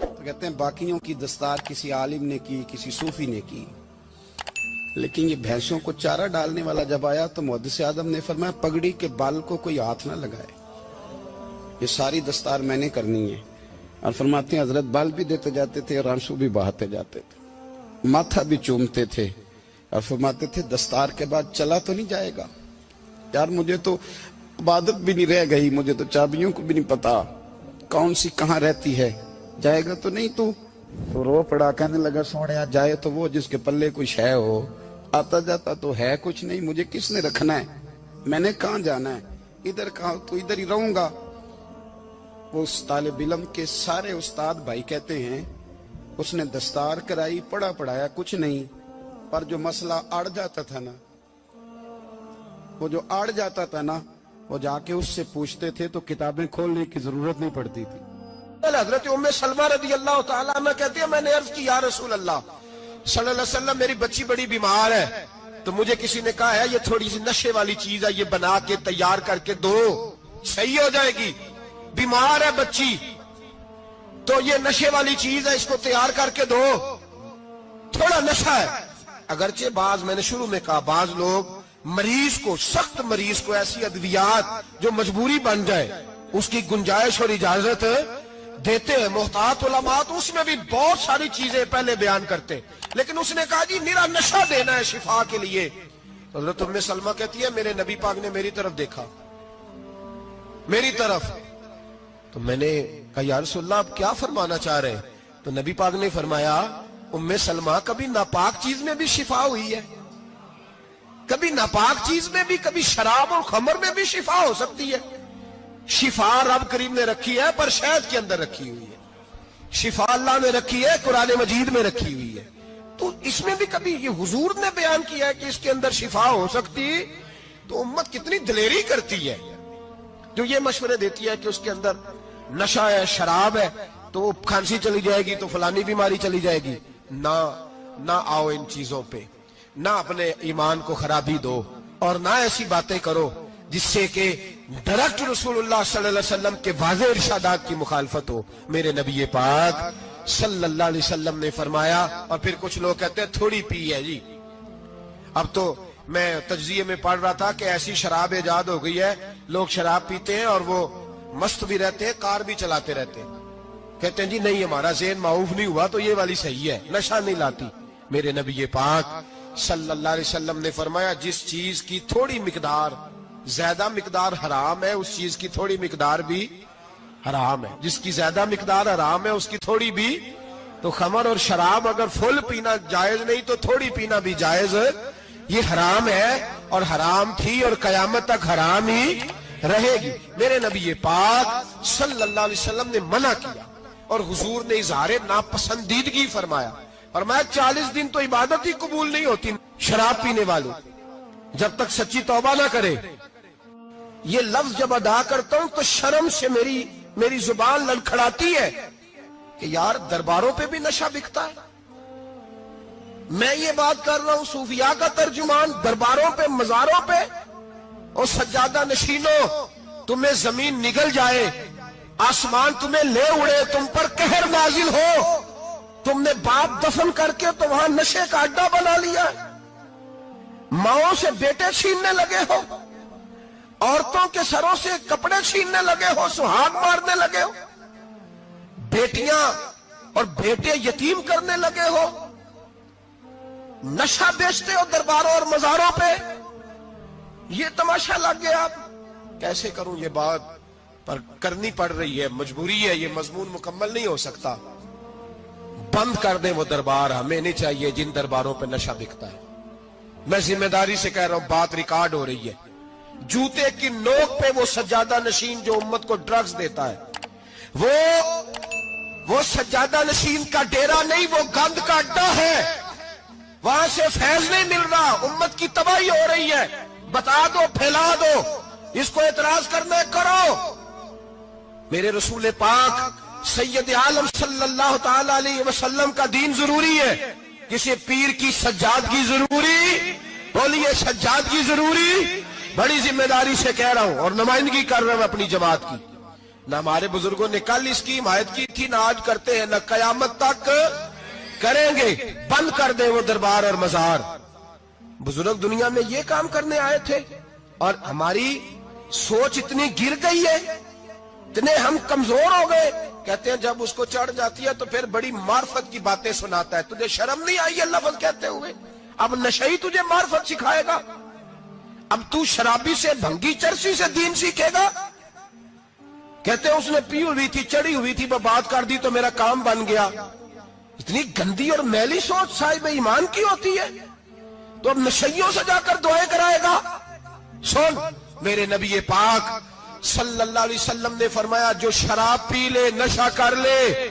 تو کہتے ہیں باقیوں کی دستار کسی عالم نے کی, کسی صوفی نے کی, لیکن یہ بھینسوں کو چارہ ڈالنے والا جب آیا تو محدث اعظم نے فرمایا پگڑی کے بال کو کوئی ہاتھ نہ لگائے, یہ ساری دستار میں نے کرنی ہے. اور فرماتے ہیں حضرت بال بھی دیتے جاتے تھے اور آنسو بھی بہاتے جاتے تھے, ماتھا بھی چومتے تھے, اور فرماتے تھے دستار کے بعد چلا تو نہیں جائے گا یار, مجھے تو عبادت بھی نہیں رہ گئی, مجھے تو چابیوں کو بھی نہیں پتا کون سی کہاں رہتی ہے, جائے گا تو نہیں تو رو پڑا, کہنے لگا سونے جائے تو وہ جس کے پلے کچھ ہے ہو, آتا جاتا تو ہے کچھ نہیں, مجھے کس نے رکھنا ہے, میں نے کہاں جانا ہے, ادھر کہاں تو ادھر ہی رہوں گا. وہ اس طالب علم کے سارے استاد بھائی کہتے ہیں اس نے دستار کرائی, پڑھا پڑھایا کچھ نہیں, پر جو مسئلہ اڑ جاتا تھا نا, وہ جو اڑ جاتا تھا نا, وہ جا کے اس سے پوچھتے تھے تو کتابیں کھولنے کی ضرورت نہیں پڑتی تھی. حضرت ام سلمہ رضی اللہ تعالیٰ عنہ کہتی ہے میں نے عرض کی یا رسول اللہ صلی اللہ علیہ وسلم میری بچی بڑی بیمار ہے, تو مجھے کسی نے کہا ہے یہ تھوڑی سی نشے والی چیز ہے, یہ بنا کے تیار کر کے دو صحیح ہو جائے گی, بیمار ہے بچی تو یہ نشے والی چیز ہے, اس کو تیار کر کے دو, تھوڑا نشہ ہے. اگرچہ بعض, میں نے شروع میں کہا, بعض لوگ مریض کو, سخت مریض کو ایسی ادویات جو مجبوری بن جائے اس کی گنجائش اور اجازت دیتے ہیں. محتاط علماء تو اس میں بھی بہت ساری چیزیں پہلے بیان کرتے, لیکن اس نے کہا جی میرا نشہ دینا ہے شفا کے لیے. حضرت ام سلمہ کہتی ہے میرے نبی پاک نے میری طرف دیکھا, میری طرف, تو میں نے کہا یا رسول اللہ آپ کیا فرمانا چاہ رہے ہیں؟ تو نبی پاک نے فرمایا ام سلمہ کبھی ناپاک چیز میں بھی شفا ہوئی ہے, کبھی ناپاک چیز میں بھی, کبھی شراب اور خمر میں بھی شفا ہو سکتی ہے. شفا رب کریم نے رکھی ہے پر شہد کے اندر رکھی ہوئی ہے, شفا اللہ نے رکھی ہے قرآن مجید میں رکھی ہوئی ہے, تو اس میں بھی کبھی یہ حضور نے بیان کیا ہے کہ اس کے اندر شفا ہو سکتی, تو امت کتنی دلیری کرتی ہے جو یہ مشورے دیتی ہے کہ اس کے اندر نشہ ہے, شراب ہے, تو کھانسی چلی جائے گی تو فلانی بیماری چلی جائے گی. نہ آؤ ان چیزوں پہ, نہ اپنے ایمان کو خرابی دو, اور نہ ایسی باتیں کرو جس سے کہ ڈائریکٹ رسول اللہ صلی اللہ علیہ وسلم کے واضح ارشادات کی مخالفت ہو. میرے نبی پاک صلی اللہ علیہ وسلم نے فرمایا, اور پھر کچھ لوگ کہتے ہیں تھوڑی پی ہے جی. اب تو میں تجزیے میں پڑھ رہا تھا کہ ایسی شراب ایجاد ہو گئی ہے, لوگ شراب پیتے ہیں اور وہ مست بھی رہتے ہیں, کار بھی چلاتے رہتے ہیں, کہتے ہیں جی نہیں ہمارا ذہن معاف نہیں ہوا تو یہ والی صحیح ہے, نشہ نہیں لاتی. میرے نبی پاک صلی اللہ علیہ وسلم نے فرمایا جس چیز کی تھوڑی مقدار, زیادہ مقدار حرام ہے اس چیز کی تھوڑی مقدار بھی حرام ہے, جس کی زیادہ مقدار حرام ہے اس کی تھوڑی بھی. تو خمر اور شراب اگر فل پینا جائز نہیں تو تھوڑی پینا بھی جائز, یہ حرام ہے اور حرام تھی اور قیامت تک حرام ہی رہے گی. میرے نبی پاک صلی اللہ علیہ وسلم نے منع کیا اور حضور نے اظہار ناپسندیدگی فرمایا, اور میں 40 دن تو عبادت ہی قبول نہیں ہوتی شراب پینے والے جب تک سچی توبہ نہ کرے. یہ لفظ جب ادا کرتا ہوں تو شرم سے میری زبان لڑکھڑاتی ہے کہ یار درباروں پہ بھی نشہ بکتا ہے. میں یہ بات کر رہا ہوں صوفیاء کا ترجمان, درباروں پہ, مزاروں پہ, اور سجادہ نشینوں تمہیں زمین نگل جائے, آسمان تمہیں لے اڑے, تم پر قہر نازل ہو, تم نے باپ دفن کر کے تو وہاں نشے کا اڈا بنا لیا, ماؤں سے بیٹے چھیننے لگے ہو, عورتوں کے سروں سے کپڑے چھیننے لگے ہو, سہاگ مارنے لگے ہو, بیٹیاں اور بیٹے یتیم کرنے لگے ہو, نشہ بیچتے ہو درباروں اور مزاروں پہ. یہ تماشا لگ گیا. آپ کیسے کروں یہ بات, پر کرنی پڑ رہی ہے, مجبوری ہے, یہ مضمون مکمل نہیں ہو سکتا. بند کر دیں وہ دربار, ہمیں نہیں چاہیے جن درباروں پہ نشہ بکتا ہے. میں ذمہ داری سے کہہ رہا ہوں, بات ریکارڈ ہو رہی ہے. جوتے کی نوک پہ وہ سجادہ نشین جو امت کو ڈرگز دیتا ہے, وہ سجادہ نشین کا ڈیرا نہیں, وہ گند کا اڈا ہے, وہاں سے فیض نہیں مل رہا, امت کی تباہی ہو رہی ہے. بتا دو, پھیلا دو, اس کو اعتراض کرنا کرو. میرے رسول پاک سید عالم صلی اللہ تعالی علیہ وسلم کا دین ضروری ہے, کسی پیر کی سجادگی ضروری, بولیے سجادگی ضروری. بڑی ذمہ داری سے کہہ رہا ہوں اور نمائندگی کر رہا ہوں اپنی جماعت کی. نہ ہمارے بزرگوں نے کل اس کی حمایت کی تھی، نہ آج کرتے ہیں، نہ قیامت تک کریں گے۔ بند کر دیں وہ دربار اور مزار۔ بزرگ دنیا میں یہ کام کرنے آئے تھے، اور ہماری سوچ اتنی گر گئی ہے، اتنے ہم کمزور ہو گئے۔ کہتے ہیں جب اس کو چڑھ جاتی ہے تو پھر بڑی معرفت کی باتیں سناتا ہے۔ تجھے شرم نہیں آئی یہ لفظ کہتے ہوئے؟ اب نشئی تجھے معرفت سکھائے گا؟ اب تو شرابی سے، بھنگی چرسی سے دین سیکھے گا؟ کہتے ہیں اس نے پی ہوئی تھی، چڑھی ہوئی تھی، میں بات کر دی تو میرا کام بن گیا۔ اتنی گندی اور میلی سوچ صاحب ایمان کی ہوتی ہے، تو اب نشیوں سے جا کر دعائیں کرائے گا؟ سن، میرے نبی پاک صلی اللہ علیہ وسلم نے فرمایا جو شراب پی لے، نشہ کر لے،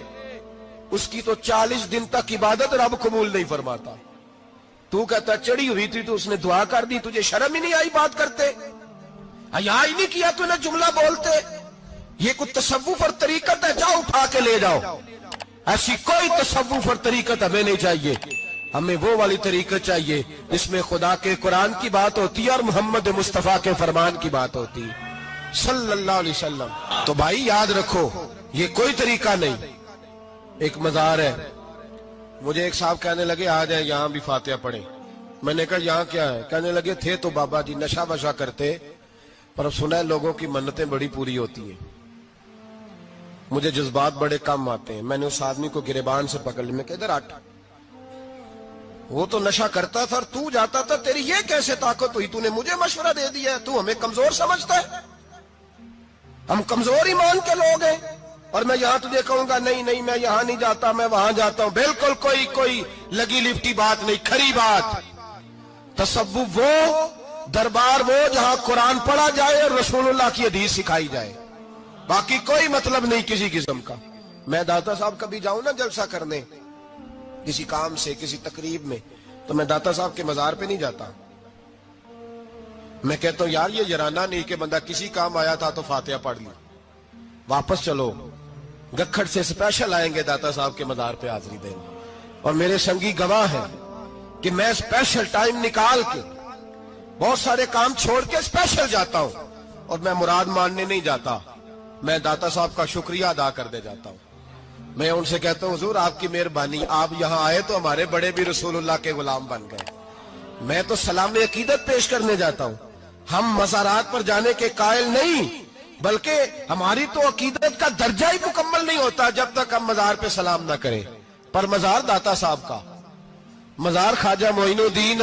اس کی تو 40 دن تک عبادت رب قبول نہیں فرماتا۔ تو کہتا چڑھی ہوئی تھی تو اس نے دعا کر دی، تجھے شرم ہی نہیں آئی بات کرتے؟ حیا ہی نہیں کیا تو نے جملہ بولتے؟ یہ کوئی تصوف اور طریقت ہے؟ جاؤ اٹھا کے لے جاؤ۔ ایسی کوئی تصوف اور طریقت ہمیں نہیں چاہیے، ہمیں وہ والی طریقت چاہیے جس میں خدا کے قرآن کی بات ہوتی ہے اور محمد مصطفیٰ کے فرمان کی بات ہوتی ہے صلی اللہ علیہ وسلم۔ تو بھائی یاد رکھو، یہ کوئی طریقہ نہیں۔ ایک مزار ہے، مجھے ایک صاحب کہنے لگے آ جائیں یہاں بھی فاتحہ پڑھیں۔ میں نے کہا یہاں کیا ہے؟ کہنے لگے تھے تو بابا جی نشہ وشا کرتے، پر اب سنا ہے لوگوں کی منتیں بڑی پوری ہوتی ہیں۔ مجھے جذبات بڑے کم آتے ہیں۔ میں نے اس آدمی کو گریبان سے پکڑ لی، میں کہ ادھر ہٹ، وہ تو نشہ کرتا تھا اور تو جاتا تھا، تیری یہ کیسے طاقت ہوئی؟ تو نے مجھے مشورہ دے دیا ہے، تو ہمیں کمزور سمجھتا ہے؟ ہم کمزور ایمان کے لوگ ہیں، اور میں یہاں تجھے کہوں گا نہیں نہیں میں یہاں نہیں جاتا، میں وہاں جاتا ہوں۔ بالکل کوئی لگی لفٹی بات نہیں، کھری بات۔ تصوف وہ، دربار وہ جہاں قرآن پڑھا جائے اور رسول اللہ کی حدیث سکھائی جائے، باقی کوئی مطلب نہیں کسی قسم کا۔ میں داتا صاحب کبھی جاؤں نا جلسہ کرنے کسی کام سے، کسی تقریب میں، تو میں داتا صاحب کے مزار پہ نہیں جاتا۔ میں کہتا ہوں یار یہ یرانہ نہیں کہ بندہ کسی کام آیا تھا تو فاتحہ پڑھ لی، واپس چلو، گکھڑ سے سپیشل آئیں گے داتا صاحب کے مزار پہ حاضری دیں گے۔ اور میرے سنگی گواہ ہیں کہ میں سپیشل ٹائم نکال کے بہت سارے کام چھوڑ کے سپیشل جاتا ہوں، اور میں مراد ماننے نہیں جاتا، میں داتا صاحب کا شکریہ ادا کر دے جاتا ہوں۔ میں ان سے کہتا ہوں حضور آپ کی مہربانی، آپ یہاں آئے تو ہمارے بڑے بھی رسول اللہ کے غلام بن گئے۔ میں تو سلام عقیدت پیش کرنے جاتا ہوں، ہم مزارات پر جانے کے قائل نہیں، بلکہ ہماری تو عقیدت کا درجہ ہی مکمل نہیں ہوتا جب تک ہم مزار پہ سلام نہ کریں۔ پر مزار داتا صاحب کا، مزار خواجہ معین الدین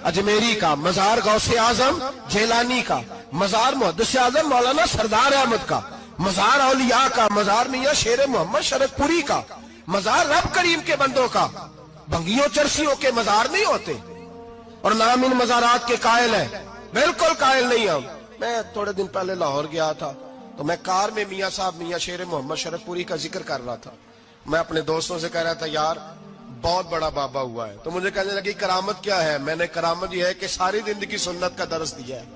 اجمیری کا، مزار غوث اعظم جیلانی کا، مزار محدث اعظم مولانا سردار احمد کا، مزار اولیاء کا، مزار میاں شیر محمد شرک پوری کا، مزار رب کریم کے بندوں کا۔ بھنگیوں چرسیوں کے مزار نہیں ہوتے، اور نام ان مزارات کے قائل ہیں، بالکل قائل نہیں ہم۔ میں تھوڑے دن پہلے لاہور گیا تھا، تو میں کار میں میاں صاحب میاں شیر محمد شرک پوری کا ذکر کر رہا تھا۔ میں اپنے دوستوں سے کہہ رہا تھا یار بہت بڑا بابا ہوا ہے، تو مجھے کہنے لگی کرامت کیا ہے؟ میں نے کرامت یہ ہے کہ ساری زندگی سنت کا درس دیا ہے۔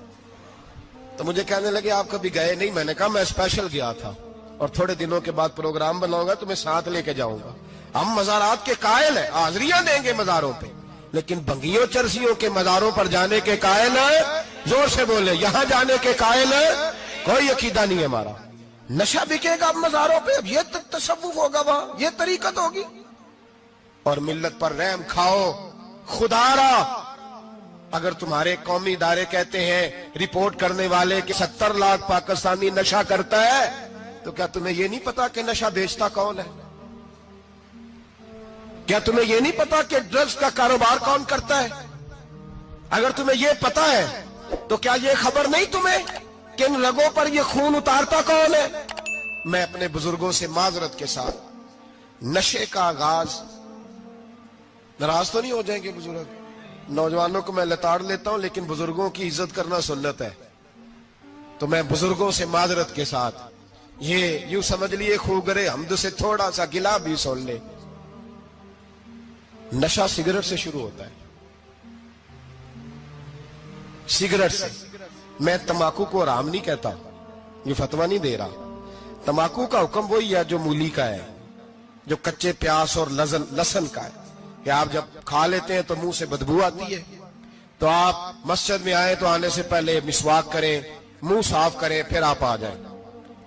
تو مجھے کہنے لگے آپ کبھی گئے نہیں؟ میں نے کہا میں اسپیشل گیا تھا، اور تھوڑے دنوں کے بعد پروگرام بناؤں گا تو میں ساتھ لے کے جاؤں گا۔ ہم مزارات کے قائل ہیں، حاضریاں دیں گے مزاروں پہ، لیکن بھنگیوں چرسیوں کے مزاروں پر جانے کے قائل ہیں؟ زور سے بولے، یہاں جانے کے قائل ہیں؟ کوئی عقیدہ نہیں ہے ہمارا۔ نشہ بکے گا اب مزاروں پہ، اب یہ تصوف ہوگا وہاں، یہ طریقت ہوگی۔ اور ملت پر رحم کھاؤ خدا را۔ اگر تمہارے قومی ادارے کہتے ہیں رپورٹ کرنے والے کہ 70 لاکھ پاکستانی نشہ کرتا ہے، تو کیا تمہیں یہ نہیں پتا کہ نشہ بیچتا کون ہے؟ کیا تمہیں یہ نہیں پتا کہ ڈرگز کا کاروبار کون کرتا ہے؟ اگر تمہیں یہ پتا ہے تو کیا یہ خبر نہیں تمہیں کہ ان رگوں پر یہ خون اتارتا کون ہے؟ میں اپنے بزرگوں سے معذرت کے ساتھ، نشے کا آغاز، ناراض تو نہیں ہو جائیں گے بزرگ، نوجوانوں کو میں لتاڑ لیتا ہوں لیکن بزرگوں کی عزت کرنا سنت ہے، تو میں بزرگوں سے معذرت کے ساتھ، یہ یوں سمجھ لیے خوگرے حمد سے تھوڑا سا گلا بھی سن لے۔ نشہ سگریٹ سے شروع ہوتا ہے، سگریٹ سے۔ میں تمباکو کو حرام نہیں کہتا، یہ فتویٰ نہیں دے رہا۔ تمباکو کا حکم وہی ہے جو مولی کا ہے، جو کچے پیاز اور لہسن کا ہے، کہ آپ جب کھا لیتے ہیں تو منہ سے بدبو آتی ہے، تو آپ مسجد میں آئیں تو آنے سے پہلے مسواک کریں، منہ صاف کریں، پھر آپ آ جائیں۔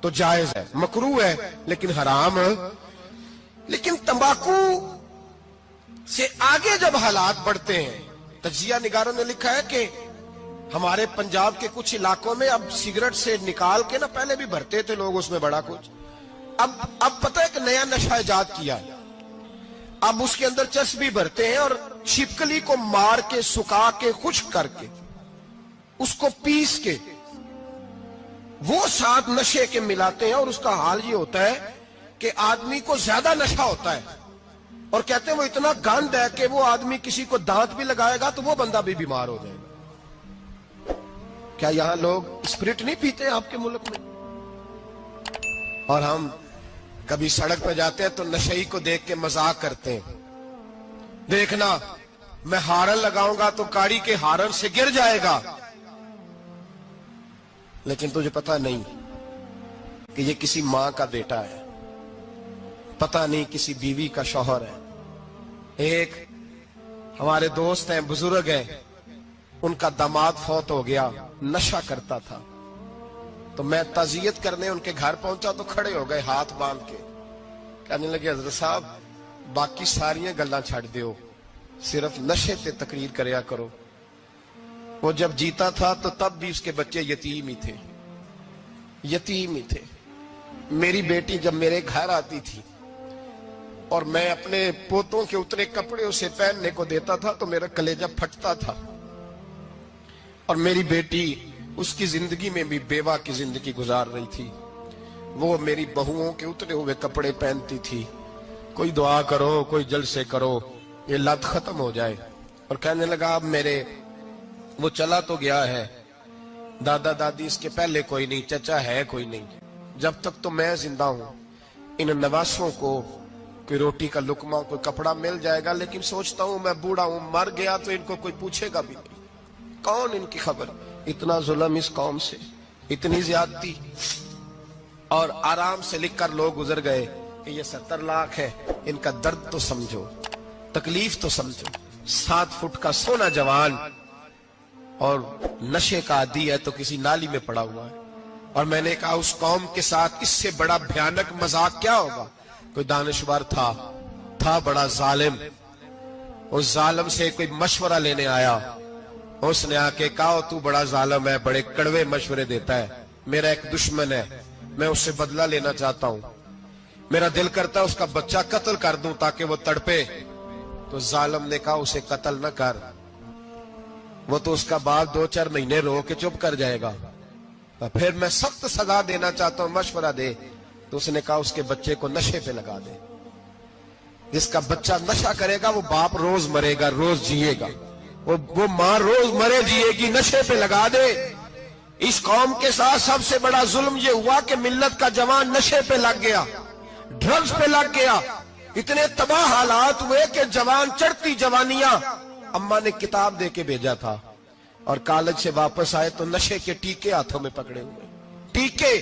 تو جائز ہے, مکروہ ہے لیکن حرام. لیکن تمباکو سے آگے جب حالات بڑھتے ہیں, تجزیہ نگاروں نے لکھا ہے کہ ہمارے پنجاب کے کچھ علاقوں میں اب سگریٹ سے نکال کے نا, پہلے بھی بھرتے تھے لوگ اس میں بڑا کچھ, اب پتہ ہے کہ نیا نشہ ایجاد کیا ہے. اب اس کے اندر چربی بھرتے ہیں اور چھپکلی کو مار کے, سکھا کے, خشک کر کے, اس کو پیس کے وہ ساتھ نشے کے ملاتے ہیں, اور اس کا حال یہ ہوتا ہے کہ آدمی کو زیادہ نشہ ہوتا ہے, اور کہتے ہیں وہ اتنا گند ہے کہ وہ آدمی کسی کو دانت بھی لگائے گا تو وہ بندہ بھی بیمار ہو جائے گا. کیا یہاں لوگ اسپرٹ نہیں پیتے آپ کے ملک میں؟ اور ہم کبھی سڑک پہ جاتے ہیں تو نشئی کو دیکھ کے مذاق کرتے ہیں, دیکھنا میں ہارن لگاؤں گا تو گاڑی کے ہارن سے گر جائے گا. لیکن تجھے پتا نہیں کہ یہ کسی ماں کا بیٹا ہے, پتا نہیں کسی بیوی کا شوہر ہے. ایک ہمارے دوست ہیں, بزرگ ہیں, ان کا داماد فوت ہو گیا, نشہ کرتا تھا. تو میں تعزیت کرنے ان کے گھر پہنچا تو کھڑے ہو گئے ہاتھ باندھ کے, کہنے لگے حضرت صاحب باقی ساریاں گلاں چھڑ دیو, صرف نشے تے تقریر کریا کرو. وہ جب جیتا تھا تو تب بھی اس کے بچے یتیم ہی تھے, یتیم ہی تھے. میری بیٹی جب میرے گھر آتی تھی اور میں اپنے پوتوں کے اتنے کپڑے اسے پہننے کو دیتا تھا تو میرا کلیجہ پھٹتا تھا. اور میری بیٹی اس کی زندگی میں بھی بیوہ کی زندگی گزار رہی تھی. وہ میری بہوؤں کے اترے ہوئے کپڑے پہنتی تھی. کوئی دعا کرو, کوئی جلسے کرو, یہ لت ختم ہو جائے. اور کہنے لگا اب میرے وہ چلا تو گیا ہے, دادا دادی اس کے پہلے کوئی نہیں, چچا ہے کوئی نہیں, جب تک تو میں زندہ ہوں ان نواسوں کو کوئی روٹی کا لقمہ, کوئی کپڑا مل جائے گا. لیکن سوچتا ہوں میں بوڑھا ہوں, مر گیا تو ان کو کوئی پوچھے گا بھی نہیں, کون ان کی خبر. اتنا ظلم اس قوم سے, اتنی زیادتی. اور آرام سے لکھ کر لوگ گزر گئے کہ یہ 70 لاکھ ہے, ان کا درد تو سمجھو, تکلیف تو سمجھو. 7 فٹ کا سونا جوان اور نشے کا عادی ہے تو کسی نالی میں پڑا ہوا ہے. اور میں نے کہا اس قوم کے ساتھ اس سے بڑا بھیانک مذاق کیا ہوگا. کوئی دانشور تھا بڑا ظالم, اس ظالم سے کوئی مشورہ لینے آیا, اس نے آ کے کہا تو بڑا ظالم ہے, بڑے کڑوے مشورے دیتا ہے, میرا ایک دشمن ہے, میں اس سے بدلہ لینا چاہتا ہوں, میرا دل کرتا ہے اس کا بچہ قتل کر دوں تاکہ وہ تڑپے. تو ظالم نے کہا اسے قتل نہ کر, وہ تو اس کا باپ 2-4 مہینے رو کے چپ کر جائے گا. پھر میں سخت سزا دینا چاہتا ہوں, مشورہ دے. تو اس نے کہا اس کے بچے کو نشے پہ لگا دے. جس کا بچہ نشہ کرے گا وہ باپ روز مرے گا, روز جیے گا, وہ ماں روز مرے جیے گی, نشے پہ لگا دے. اس قوم کے ساتھ سب سے بڑا ظلم یہ ہوا کہ ملت کا جوان نشے پہ لگ گیا, ڈرگز پہ لگ گیا. اتنے تباہ حالات ہوئے کہ جوان چڑھتی جوانیاں, اماں نے کتاب دے کے بھیجا تھا, اور کالج سے واپس آئے تو نشے کے ٹیکے ہاتھوں میں پکڑے ہوئے, ٹیکے.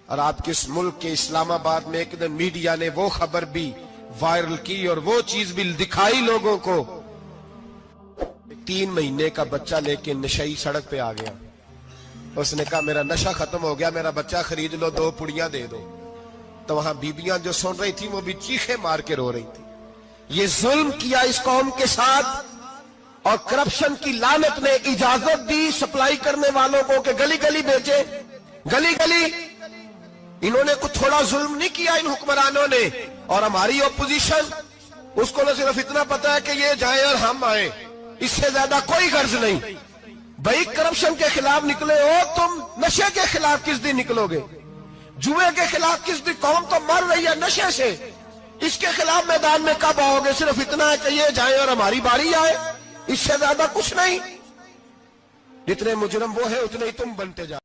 اور آپ کے اس ملک کے اسلام آباد میں ایک دن میڈیا نے وہ خبر بھی وائرل کی اور وہ چیز بھی دکھائی لوگوں کو. 3 مہینے کا بچہ لے کے نشئی سڑک پہ آ گیا. اس نے کہا میرا نشہ ختم ہو گیا, میرا بچہ خرید لو, 2 پڑیاں دے دو. تو وہاں بیبیاں جو سن رہی تھی وہ بھی چیخے مار کے رو رہی تھی. یہ ظلم کیا اس قوم کے ساتھ, اور کرپشن کی لعنت نے اجازت دی سپلائی کرنے والوں کو کہ گلی گلی بیچے, گلی گلی. انہوں نے کچھ تھوڑا ظلم نہیں کیا ان حکمرانوں نے. اور ہماری اپوزیشن, اس کو نہ صرف اتنا پتا ہے کہ یہ جائیں اور ہم آئیں, اس سے زیادہ کوئی غرض نہیں. بھائی کرپشن کے خلاف نکلے ہو تم, نشے کے خلاف کس دن نکلو گے؟ جوئے کے خلاف کس دن؟ قوم تو مر رہی ہے نشے سے, اس کے خلاف میدان میں کب آؤ گے؟ صرف اتنا ہے کہ یہ جائیں اور ہماری باری آئے, اس سے زیادہ کچھ نہیں. جتنے مجرم وہ ہے اتنے ہی تم بنتے جاؤ.